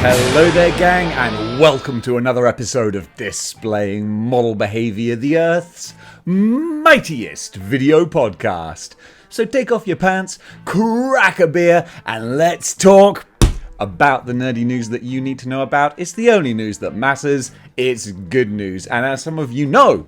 Hello there, gang, and welcome to another episode of Displaying-Model-Behaviour, the Earth's mightiest video podcast. So take off your pants, crack a beer, and let's talk about the nerdy news that you need to know about. It's the only news that matters. It's good news. And as some of you know,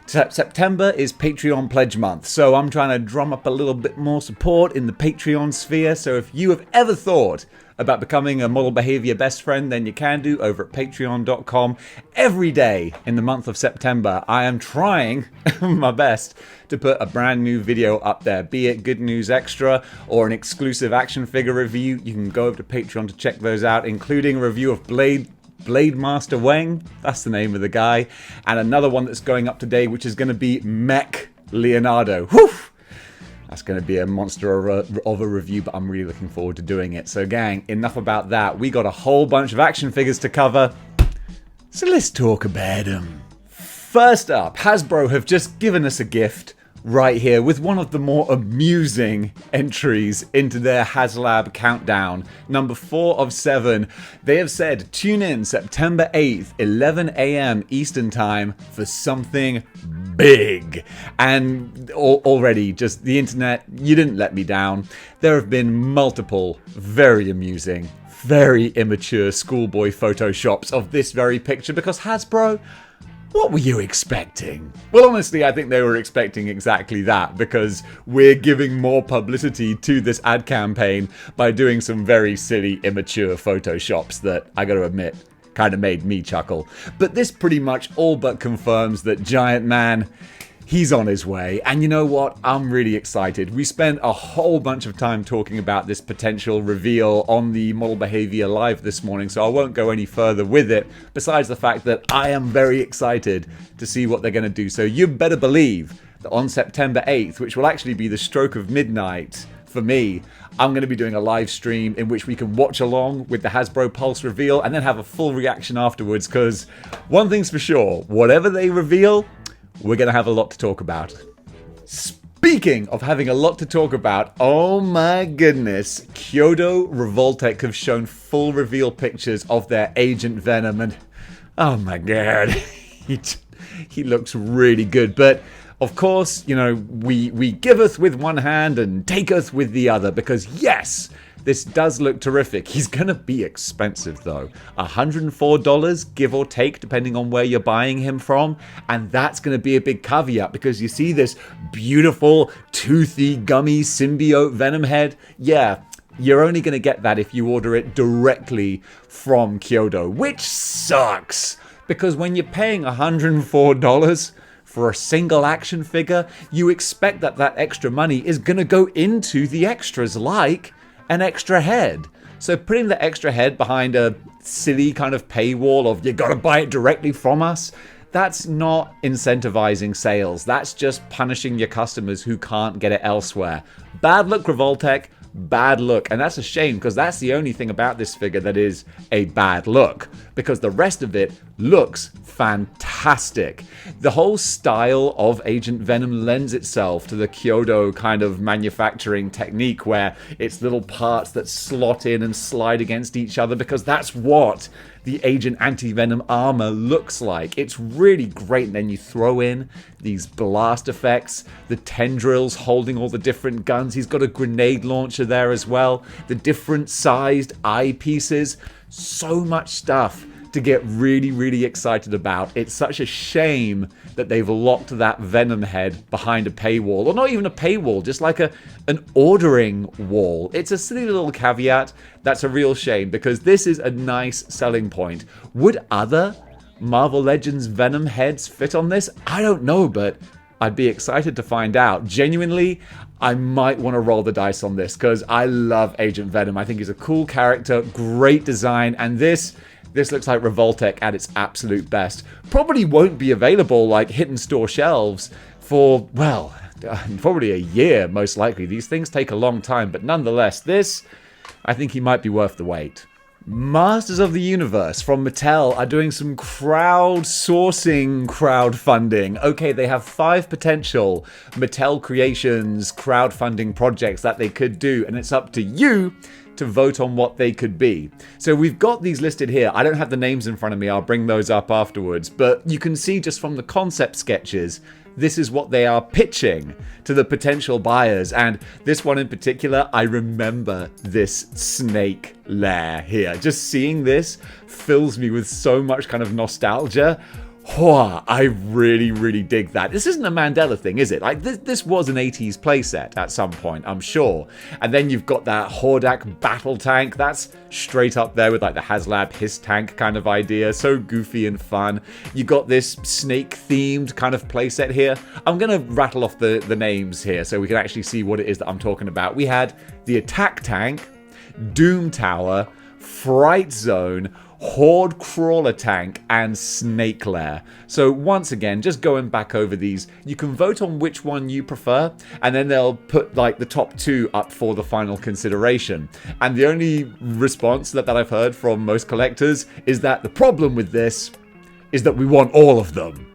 September is Patreon Pledge Month, so I'm trying to drum up a little bit more support in the Patreon sphere. So if you have ever thought about becoming a model behavior best friend, then you can do over at patreon.com. Every day in the month of September, I am trying my best to put a brand new video up there, be it Good News Extra or an exclusive action figure review. You can go over to Patreon to check those out, including a review of Blade Master Wang, that's the name of the guy, and another one that's going up today, which is going to be Mech Leonardo. Whew! That's going to be a monster of a review, but I'm really looking forward to doing it. So gang, enough about that. We got a whole bunch of action figures to cover, so let's talk about them. First up, Hasbro have just given us a gift right here with one of the more amusing entries into their Haslab countdown. Number 4 of 7. They have said, tune in September 8th, 11 a.m. Eastern Time for something big. And already, just the internet, you didn't let me down. There have been multiple very amusing, very immature schoolboy photoshops of this very picture because Hasbro, what were you expecting? Well, honestly, I think they were expecting exactly that because we're giving more publicity to this ad campaign by doing some very silly, immature photoshops that, I gotta admit, kind of made me chuckle. But this pretty much all but confirms that Giant Man, he's on his way. And you know what? I'm really excited. We spent a whole bunch of time talking about this potential reveal on the Model Behavior Live this morning, so I won't go any further with it, besides the fact that I am very excited to see what they're going to do. So you better believe that on September 8th, which will actually be the stroke of midnight for me, I'm going to be doing a live stream in which we can watch along with the Hasbro Pulse reveal and then have a full reaction afterwards, because one thing's for sure, whatever they reveal, we're going to have a lot to talk about. Speaking of having a lot to talk about, oh my goodness, Kyoto Revoltech have shown full reveal pictures of their Agent Venom, and oh my god, he looks really good. But of course, you know, we giveth with one hand and taketh with the other, because yes, this does look terrific. He's going to be expensive though. $104, give or take, depending on where you're buying him from. And that's going to be a big caveat because you see this beautiful, toothy, gummy symbiote Venom head. Yeah, you're only going to get that if you order it directly from Kyoto, which sucks. Because when you're paying $104 for a single action figure, you expect that that extra money is going to go into the extras, like an extra head. So putting the extra head behind a silly kind of paywall of you gotta buy it directly from us, that's not incentivizing sales. That's just punishing your customers who can't get it elsewhere. Bad luck, Revoltech. Bad look. And that's a shame because that's the only thing about this figure that is a bad look, because the rest of it looks fantastic. The whole style of Agent Venom lends itself to the Kyoto kind of manufacturing technique where it's little parts that slot in and slide against each other, because that's what the Agent Anti-Venom armor looks like. It's really great. And then you throw in these blast effects, the tendrils holding all the different guns. He's got a grenade launcher there as well, the different sized eyepieces. So much stuff to get really, really excited about. It's such a shame that they've locked that Venom head behind a paywall, or not even a paywall, just like an ordering wall. It's a silly little caveat. That's a real shame, because this is a nice selling point. Would other Marvel Legends Venom heads fit on this? I don't know, but I'd be excited to find out. Genuinely, I might want to roll the dice on this, because I love Agent Venom. I think he's a cool character, great design, and this looks like Revoltech at its absolute best. Probably won't be available like hidden store shelves for, well, probably a year most likely. These things take a long time, but nonetheless, this, I think he might be worth the wait. Masters of the Universe from Mattel are doing some crowdsourcing crowdfunding. Okay, they have 5 potential Mattel Creations crowdfunding projects that they could do, and it's up to you to vote on what they could be. So we've got these listed here. I don't have the names in front of me. I'll bring those up afterwards. But you can see just from the concept sketches, this is what they are pitching to the potential buyers. And this one in particular, I remember this snake lair here. Just seeing this fills me with so much kind of nostalgia. Oh, I really, really dig that. This isn't a Mandela thing, is it? Like, this was an 80s playset at some point, I'm sure. And then you've got that Hordak battle tank. That's straight up there with like the Haslab Hiss tank kind of idea. So goofy and fun. You got this snake-themed kind of playset here. I'm going to rattle off the names here so we can actually see what it is that I'm talking about. We had the Attack Tank, Doom Tower, Fright Zone, Horde Crawler Tank, and Snake Lair. So once again, just going back over these, you can vote on which one you prefer, and then they'll put like the top 2 up for the final consideration. And the only response that I've heard from most collectors is that the problem with this is that we want all of them.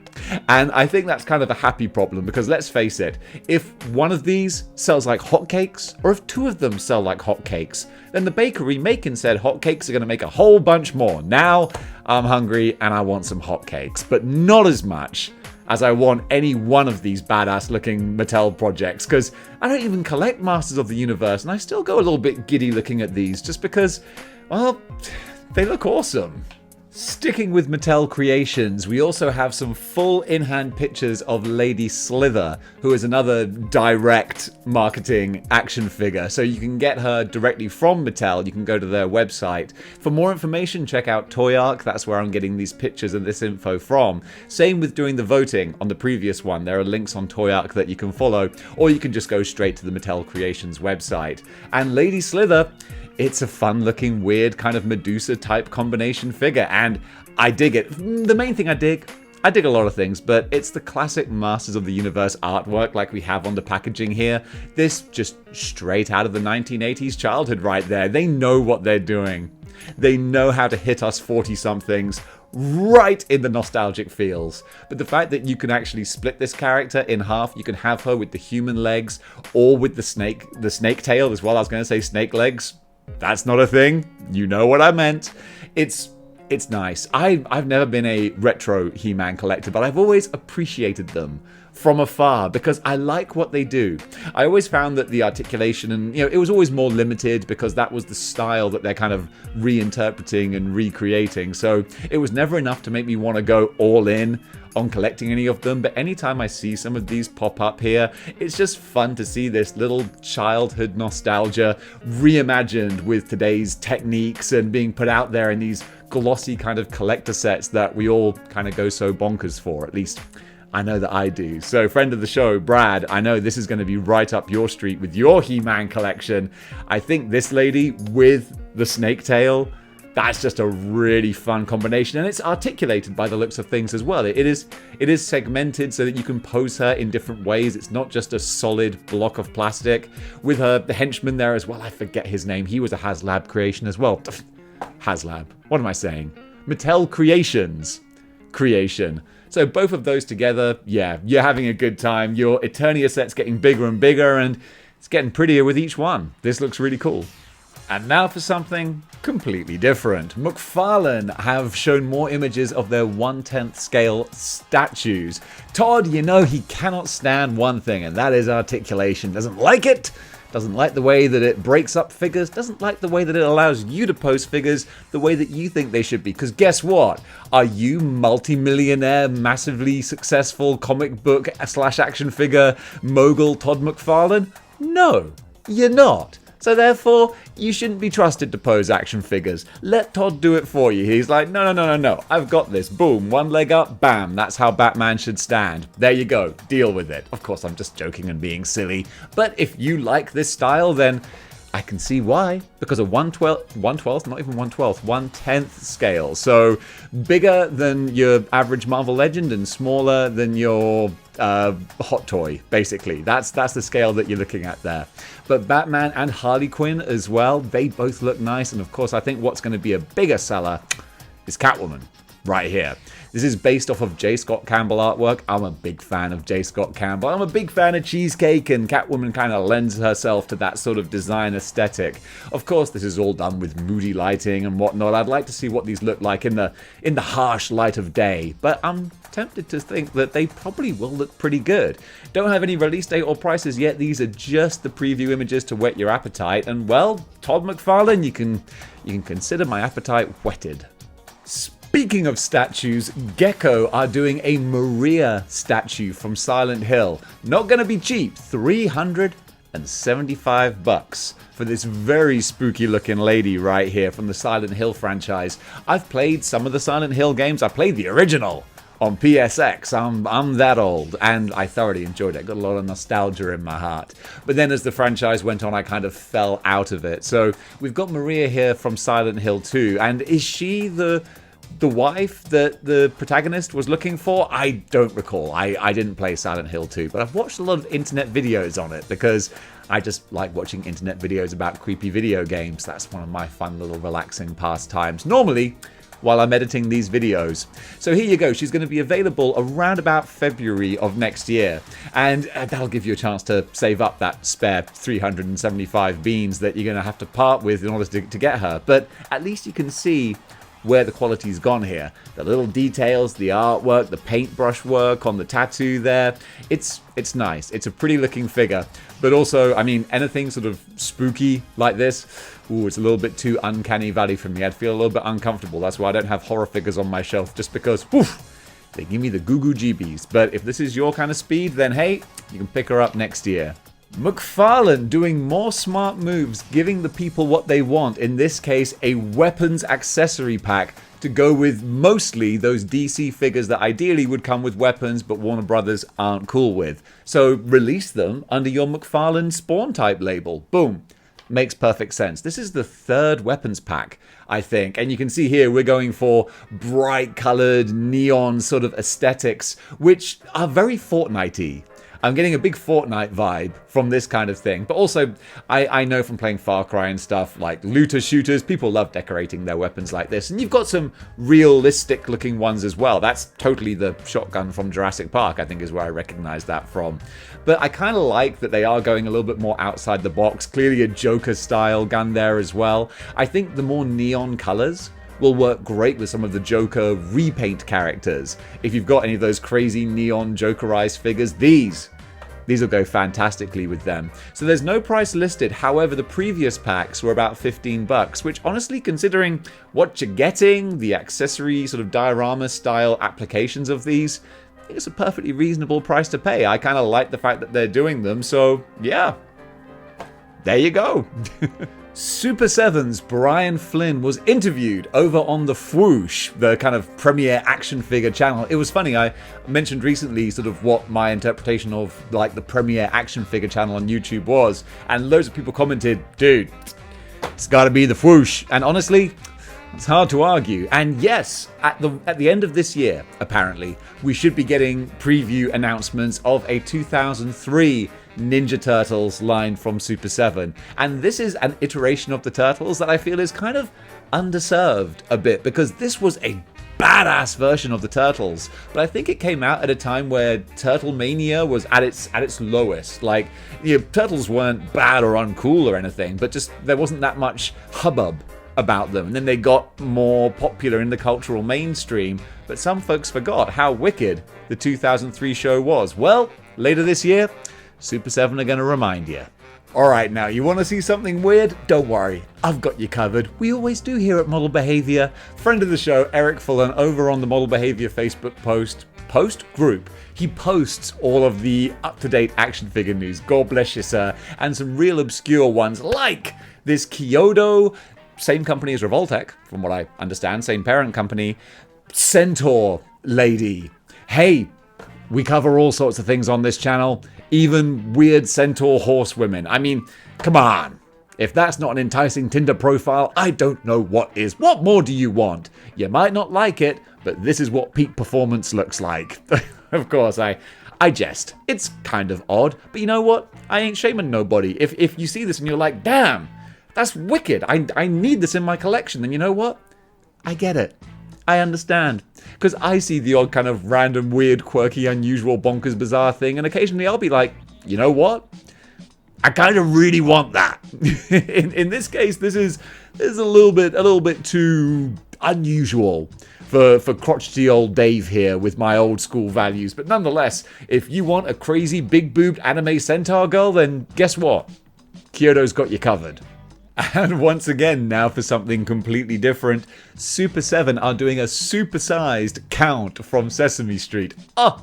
And I think that's kind of a happy problem, because let's face it, if one of these sells like hotcakes, or if 2 of them sell like hotcakes, then the bakery making said hotcakes are going to make a whole bunch more. Now I'm hungry and I want some hotcakes, but not as much as I want any one of these badass looking Mattel projects, because I don't even collect Masters of the Universe, and I still go a little bit giddy looking at these just because, well, they look awesome. Sticking with Mattel Creations, we also have some full in-hand pictures of Lady Slither, who is another direct marketing action figure. So you can get her directly from Mattel. You can go to their website. For more information, check out Toy Arc. That's where I'm getting these pictures and this info from. Same with doing the voting on the previous one. There are links on Toy Arc that you can follow, or you can just go straight to the Mattel Creations website. And Lady Slither, it's a fun-looking, weird kind of Medusa-type combination figure, and I dig it. The main thing I dig a lot of things, but it's the classic Masters of the Universe artwork like we have on the packaging here. This just straight out of the 1980s childhood right there. They know what they're doing. They know how to hit us 40-somethings right in the nostalgic feels. But the fact that you can actually split this character in half, you can have her with the human legs or with the snake tail as well. I was going to say snake legs. That's not a thing. You know what I meant. It's nice. I've never been a retro He-Man collector, but I've always appreciated them from afar because I like what they do. I always found that the articulation and, it was always more limited because that was the style that they're kind of reinterpreting and recreating. So it was never enough to make me want to go all in on collecting any of them, but anytime I see some of these pop up here, it's just fun to see this little childhood nostalgia reimagined with today's techniques and being put out there in these glossy kind of collector sets that we all kind of go so bonkers for. At least I know that I do. So friend of the show, Brad, I know this is going to be right up your street with your He-Man collection. I think this lady with the snake tail, that's just a really fun combination, and it's articulated by the looks of things as well. It is segmented so that you can pose her in different ways. It's not just a solid block of plastic. With the henchman there as well, I forget his name. He was a Haslab creation as well. Haslab. What am I saying? Mattel Creations creation. So both of those together, yeah, you're having a good time. Your Eternia set's getting bigger and bigger, and it's getting prettier with each one. This looks really cool. And now for something completely different. McFarlane have shown more images of their 1/10 scale statues. Todd, he cannot stand one thing, and that is articulation. Doesn't like it. Doesn't like the way that it breaks up figures. Doesn't like the way that it allows you to pose figures the way that you think they should be. Because guess what? Are you multi-millionaire, massively successful comic book / action figure mogul Todd McFarlane? No, you're not. So therefore, you shouldn't be trusted to pose action figures. Let Todd do it for you. He's like, no, I've got this. Boom, one leg up, bam. That's how Batman should stand. There you go. Deal with it. Of course, I'm just joking and being silly. But if you like this style, then I can see why. Because a 1/12th, not even 1/12th, 1/10th scale. So bigger than your average Marvel Legend and smaller than your Hot Toy, basically. That's the scale that you're looking at there. But Batman and Harley Quinn as well, they both look nice. And of course, I think what's going to be a bigger seller is Catwoman. right here. This is based off of J. Scott Campbell artwork. I'm a big fan of J. Scott Campbell. I'm a big fan of Cheesecake, and Catwoman kind of lends herself to that sort of design aesthetic. Of course, this is all done with moody lighting and whatnot. I'd like to see what these look like in the harsh light of day, but I'm tempted to think that they probably will look pretty good. Don't have any release date or prices yet. These are just the preview images to whet your appetite, and well, Todd McFarlane, you can consider my appetite whetted. Speaking of statues, Gecko are doing a Maria statue from Silent Hill. Not gonna be cheap, $375 for this very spooky looking lady right here from the Silent Hill franchise. I've played some of the Silent Hill games. I played the original on PSX. I'm that old, and I thoroughly enjoyed it. Got a lot of nostalgia in my heart. But then as the franchise went on, I kind of fell out of it. So we've got Maria here from Silent Hill 2, and is she the wife that the protagonist was looking for? I don't recall. I didn't play Silent Hill 2, but I've watched a lot of internet videos on it because I just like watching internet videos about creepy video games. That's one of my fun little relaxing pastimes, normally while I'm editing these videos. So here you go. She's going to be available around about February of next year, and that'll give you a chance to save up that spare 375 beans that you're going to have to part with in order to get her. But at least you can see where the quality's gone here. The little details, the artwork, the paintbrush work on the tattoo there. It's nice. It's a pretty looking figure. But also, I mean, anything sort of spooky like this, ooh, it's a little bit too uncanny valley for me. I'd feel a little bit uncomfortable. That's why I don't have horror figures on my shelf, just because, woof, they give me the goo-goo jeebies. But if this is your kind of speed, then hey, you can pick her up next year. McFarlane doing more smart moves, giving the people what they want, in this case a weapons accessory pack to go with mostly those DC figures that ideally would come with weapons but Warner Brothers aren't cool with. So release them under your McFarlane Spawn type label. Boom. Makes perfect sense. This is the third weapons pack, I think, and you can see here we're going for bright colored neon sort of aesthetics, which are very Fortnite-y. I'm getting a big Fortnite vibe from this kind of thing. But also, I know from playing Far Cry and stuff, like looter shooters, people love decorating their weapons like this. And you've got some realistic looking ones as well. That's totally the shotgun from Jurassic Park, I think is where I recognize that from. But I kind of like that they are going a little bit more outside the box. Clearly a Joker style gun there as well. I think the more neon colors will work great with some of the Joker repaint characters. If you've got any of those crazy neon Jokerized figures, these will go fantastically with them. So there's no price listed. However, the previous packs were about $15, which honestly, considering what you're getting, the accessory sort of diorama style applications of these, I think it's a perfectly reasonable price to pay. I kind of like the fact that they're doing them, so yeah, there you go. Super 7's Brian Flynn was interviewed over on the Fwoosh, the kind of premier action figure channel. It was funny, I mentioned recently sort of what my interpretation of like the premier action figure channel on YouTube was, and loads of people commented, dude, it's gotta be the Fwoosh. And honestly, it's hard to argue. And yes, at the end of this year, apparently, we should be getting preview announcements of a 2003 Ninja Turtles line from Super 7. And this is an iteration of the Turtles that I feel is kind of underserved a bit, because this was a badass version of the Turtles. But I think it came out at a time where Turtle Mania was at its lowest. Like, you know, Turtles weren't bad or uncool or anything, but just there wasn't that much hubbub about them. And then they got more popular in the cultural mainstream, but some folks forgot how wicked the 2003 show was. Well, later this year, Super 7 are going to remind you. Alright, now, you want to see something weird? Don't worry, I've got you covered. We always do here at Model Behaviour. Friend of the show, Eric Fullen, over on the Model Behaviour Facebook post group. He posts all of the up-to-date action figure news. God bless you, sir. And some real obscure ones, like this Kyoto, same company as Revoltech, from what I understand, same parent company, Centaur lady. Hey, we cover all sorts of things on this channel, even weird centaur horsewomen. I mean, come on. If that's not an enticing Tinder profile, I don't know what is. What more do you want? You might not like it, but this is what peak performance looks like. Of course, I jest. It's kind of odd, but you know what? I ain't shaming nobody. If you see this and you're like, damn, that's wicked. I need this in my collection. Then you know what? I get it. I understand. Because I see the odd kind of random, weird, quirky, unusual, bonkers, bizarre thing, and occasionally I'll be like, you know what? I kind of really want that. in this case, this is a little bit too unusual for crotchety old Dave here with my old school values. But nonetheless, if you want a crazy big-boobed anime centaur girl, then guess what? Kyoto's got you covered. And once again, now for something completely different, Super 7 are doing a supersized Count from Sesame Street. How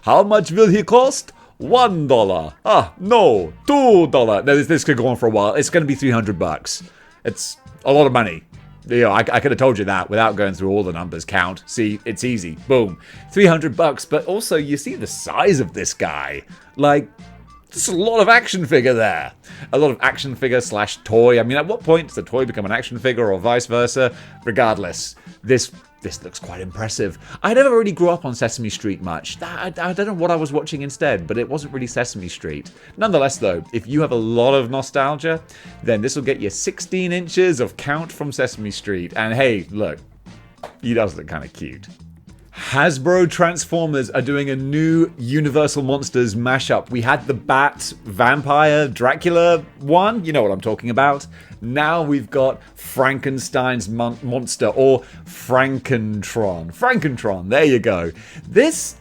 much will he cost? $1. No, $2. Now, this could go on for a while. It's going to be $300. It's a lot of money. You know, I could have told you that without going through all the numbers. Count. See, it's easy. Boom. $300. But also, you see the size of this guy. Like, there's a lot of action figure there. A lot of action figure slash toy. I mean, at what point does the toy become an action figure or vice versa? Regardless, this looks quite impressive. I never really grew up on Sesame Street much. I don't know what I was watching instead, but it wasn't really Sesame Street. Nonetheless, though, if you have a lot of nostalgia, then this will get you 16 inches of Count from Sesame Street. And hey, look, he does look kind of cute. Hasbro Transformers are doing a new Universal Monsters mashup. We had the Bat, Vampire, Dracula one. You know what I'm talking about. Now we've got Frankenstein's monster, or Frankentron. Frankentron, there you go. This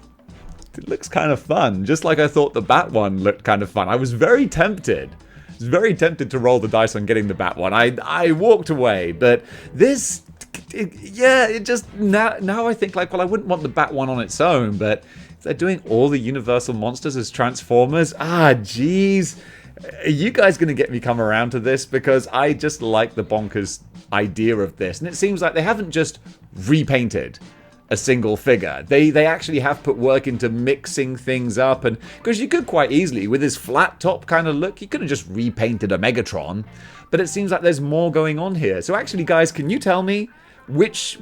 looks kind of fun, just like I thought the Bat one looked kind of fun. I was very tempted. I was very tempted to roll the dice on getting the Bat one. I walked away, but this... it just now I think like, well, I wouldn't want the Bat one on its own, but if they're doing all the Universal monsters as Transformers, geez, are you guys gonna get me come around to this? Because I just like the bonkers idea of this, and it seems like they haven't just repainted a single figure. They actually have put work into mixing things up, and because you could quite easily, with his flat top kind of look, you could have just repainted a Megatron, but it seems like there's more going on here. So actually, guys, can you tell me which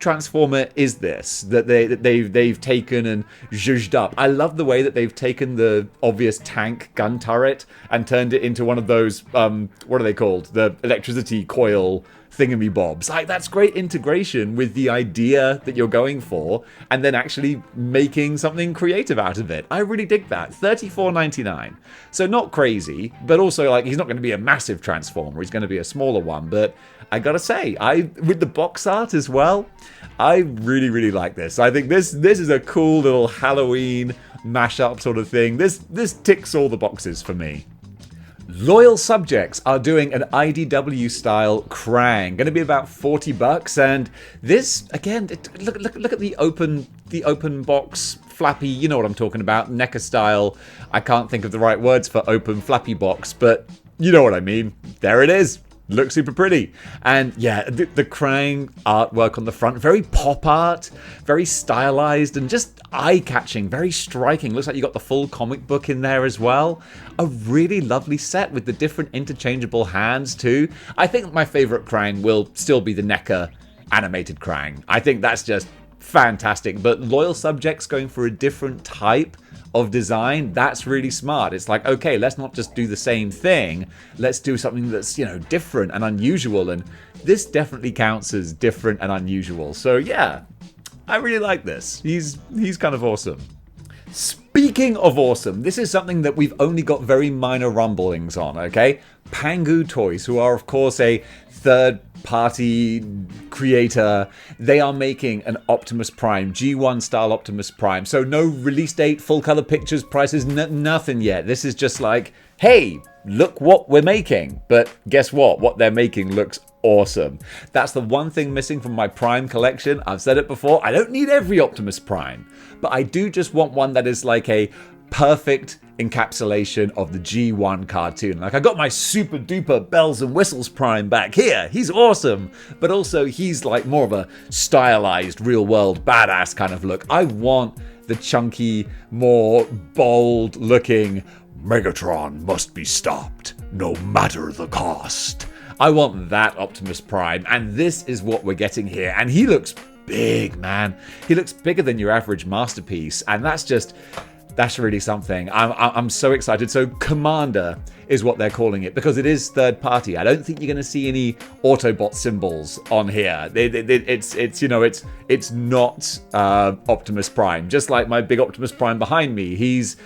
Transformer is this that they've taken and zhuzhed up? I love the way that they've taken the obvious tank gun turret and turned it into one of those what are they called? The electricity coil thingamybobs. Like, that's great integration with the idea that you're going for, and then actually making something creative out of it. I really dig that. $34.99. So not crazy, but also like he's not going to be a massive Transformer. He's going to be a smaller one. But I gotta say, with the box art as well, I really like this. I think this is a cool little Halloween mashup sort of thing. This ticks all the boxes for me. Loyal Subjects are doing an IDW style Krang, going to be about $40, and this again, look at the open box flappy. You know what I'm talking about, NECA style. I can't think of the right words for open flappy box, but you know what I mean. There it is. Looks super pretty. And yeah, the Krang artwork on the front, very pop art, very stylized and just eye-catching, very striking. Looks like you got the full comic book in there as well. A really lovely set with the different interchangeable hands too. I think my favorite Krang will still be the NECA animated Krang. I think that's just fantastic. But Loyal Subjects going for a different type of design, that's really smart. It's like, okay, let's not just do the same thing. Let's do something that's, you know, different and unusual. And this definitely counts as different and unusual. So yeah, I really like this. He's kind of awesome. Speaking of awesome, this is something that we've only got very minor rumblings on, okay? Pangu Toys, who are of course a third-party creator, they are making an Optimus Prime, G1 style Optimus Prime. So no release date, full color pictures, prices, nothing yet. This is just like, hey, look what we're making. But guess what? What they're making looks awesome. That's the one thing missing from my Prime collection. I've said it before, I don't need every Optimus Prime, but I do just want one that is like a perfect encapsulation of the G1 cartoon. Like, I got my super duper bells and whistles Prime back here. He's awesome, but also he's like more of a stylized, real world badass kind of look. I want the chunky, more bold looking Megatron must be stopped, no matter the cost. I want that Optimus Prime, and this is what we're getting here. And he looks big, man. He looks bigger than your average Masterpiece, and that's That's really something. I'm so excited. So Commander is what they're calling it because it is third party. I don't think you're going to see any Autobot symbols on here. It's not Optimus Prime. Just like my big Optimus Prime behind me, he's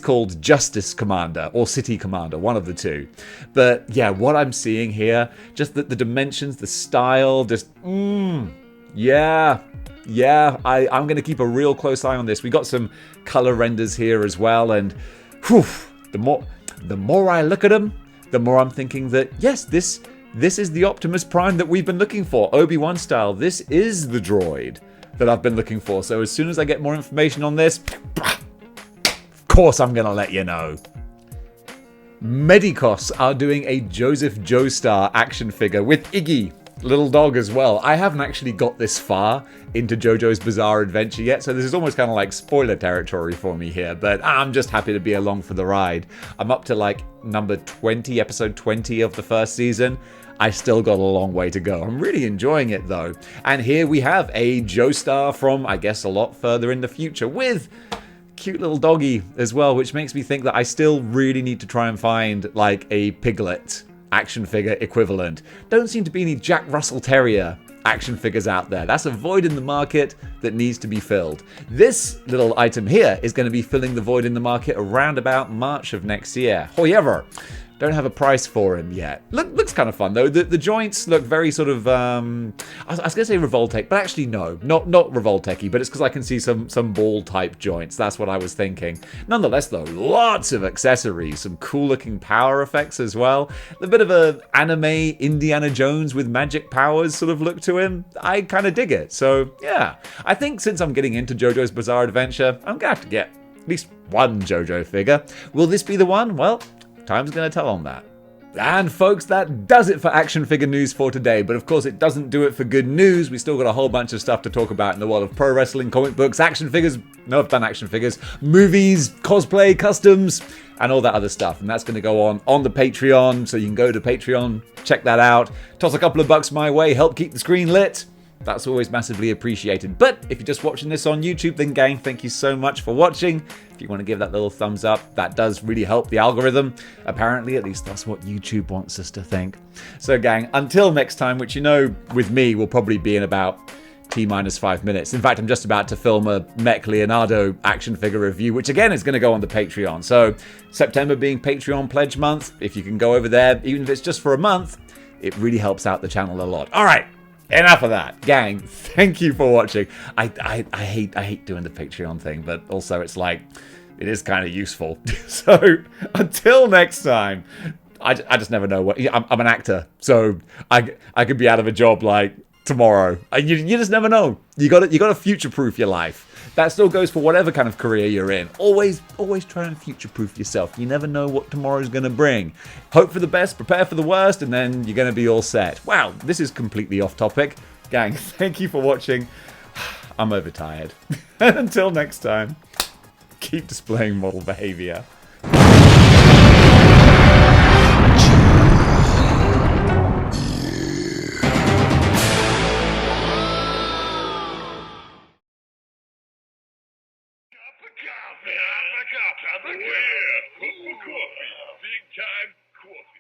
called Justice Commander or City Commander, one of the two. But yeah, what I'm seeing here, just the dimensions, the style, just yeah, I'm going to keep a real close eye on this. We got some color renders here as well, and whew, the more I look at them, the more I'm thinking that yes, this is the Optimus Prime that we've been looking for, Obi-Wan style. This is the droid that I've been looking for. So as soon as I get more information on this, of course I'm going to let you know. Medicos are doing a Joseph Joestar action figure with Iggy, little dog as well. I haven't actually got this far into JoJo's Bizarre Adventure yet, so this is almost kind of like spoiler territory for me here, but I'm just happy to be along for the ride. I'm up to like number 20, episode 20 of the first season. I still got a long way to go. I'm really enjoying it though. And here we have a Joestar from, I guess, a lot further in the future with cute little doggy as well, which makes me think that I still really need to try and find like a Piglet action figure equivalent. Don't seem to be any Jack Russell Terrier action figures out there. That's a void in the market that needs to be filled. This little item here is going to be filling the void in the market around about March of next year. However, don't have a price for him yet. Looks kind of fun though. The joints look very sort of I was going to say Revoltech, but actually no, not Revoltech-y, but it's because I can see some ball type joints. That's what I was thinking. Nonetheless though, lots of accessories, some cool looking power effects as well. A bit of a anime Indiana Jones with magic powers sort of look to him. I kind of dig it. So yeah, I think since I'm getting into JoJo's Bizarre Adventure, I'm going to have to get at least one JoJo figure. Will this be the one? Well, time's going to tell on that. And folks, that does it for action figure news for today. But of course, it doesn't do it for good news. We still got a whole bunch of stuff to talk about in the world of pro wrestling, comic books, action figures. No, I've done action figures, movies, cosplay, customs, and all that other stuff. And that's going to go on the Patreon. So you can go to Patreon, check that out, toss a couple of bucks my way, help keep the screen lit. That's always massively appreciated. But if you're just watching this on YouTube, then gang, thank you so much for watching. If you want to give that little thumbs up, that does really help the algorithm. Apparently, at least that's what YouTube wants us to think. So gang, until next time, which you know with me will probably be in about T-minus 5 minutes. In fact, I'm just about to film a Mech Leonardo action figure review, which again is going to go on the Patreon. So September being Patreon pledge month, if you can go over there, even if it's just for a month, it really helps out the channel a lot. All right. Enough of that, gang. Thank you for watching. I hate doing the Patreon thing, but also it's like it is kind of useful. So until next time, I just never know what. I'm an actor, so I could be out of a job like tomorrow. You just never know. You got to future-proof your life. That still goes for whatever kind of career you're in. Always try and future-proof yourself. You never know what tomorrow's going to bring. Hope for the best, prepare for the worst, and then you're going to be all set. Wow, this is completely off topic. Gang, thank you for watching. I'm overtired. And until next time, keep displaying model behavior. Coffee. Big time coffee.